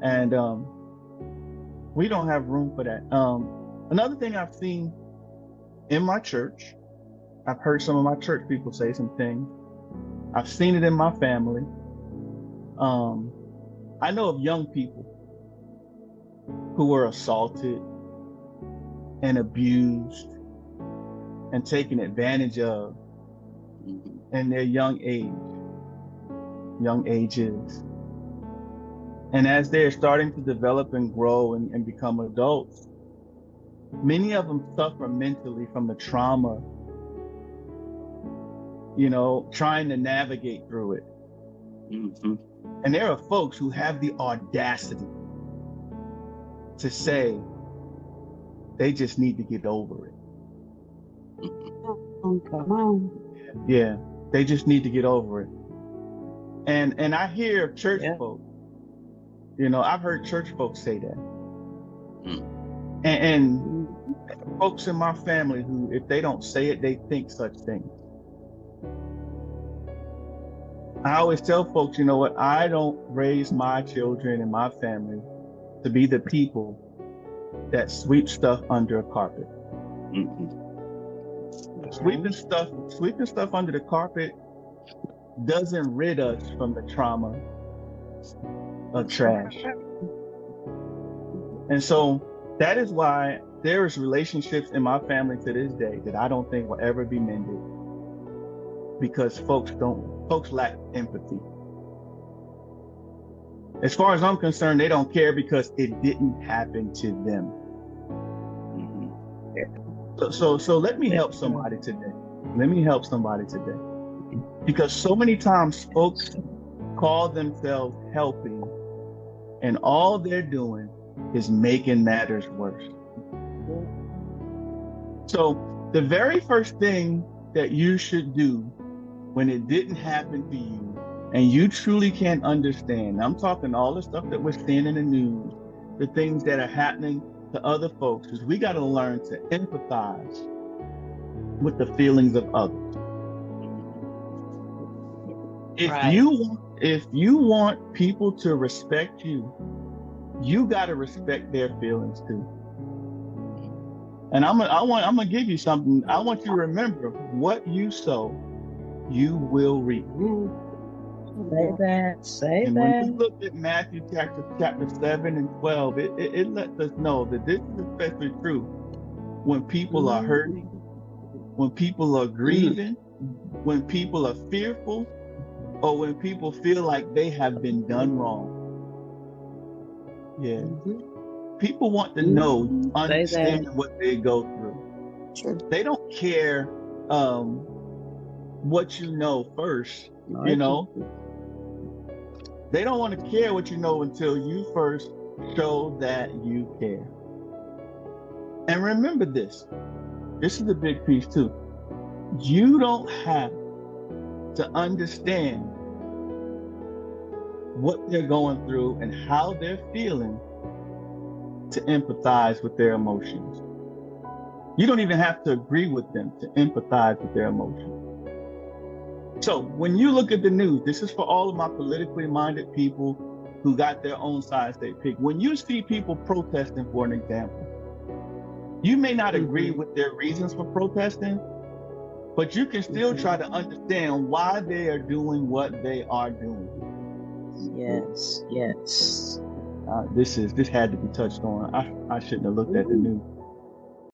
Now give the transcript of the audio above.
And we don't have room for that. Another thing I've seen in my church, I've heard some of my church people say some things. I've seen it in my family. Um, I know of young people who were assaulted and abused and taken advantage of in their young ages. And as they're starting to develop and grow and become adults, many of them suffer mentally from the trauma, trying to navigate through it. Mm-hmm. And there are folks who have the audacity to say they just need to get over it. Oh, come on. Yeah, they just need to get over it. And I hear church folk, I've heard church folks say that. And folks in my family who, if they don't say it, they think such things. I always tell folks, you know what? I don't raise my children and my family to be the people that sweep stuff under a carpet. Sweeping stuff under the carpet doesn't rid us from the trauma of trash. And so that is why there is relationships in my family to this day that I don't think will ever be mended, because folks lack empathy. As far as I'm concerned, they don't care because it didn't happen to them. So let me help somebody today. Because so many times folks call themselves helping, and all they're doing is making matters worse. So the very first thing that you should do when it didn't happen to you, and you truly can't understand, I'm talking all the stuff that we're seeing in the news, the things that are happening to other folks, is we got to learn to empathize with the feelings of others. If you want people to respect you, you got to respect their feelings too. And I'm gonna give you something. I want you to remember, what you sow, you will reap. Say and that. When you look at Matthew chapter 7 and 12, it lets us know that this is especially true when people are hurting, when people are grieving, when people are fearful, or when people feel like they have been done wrong. Yeah. People want to know, understand what they go through. Sure. They don't care what you know first, They don't want to care what you know until you first show that you care. And remember this is a big piece too. You don't have to understand what they're going through and how they're feeling to empathize with their emotions. You don't even have to agree with them to empathize with their emotions. So when you look at the news, this is for all of my politically minded people who got their own sides they pick. When you see people protesting, for an example, you may not agree with their reasons for protesting, but you can still try to understand why they are doing what they are doing. Yes. This had to be touched on. I shouldn't have looked at the news.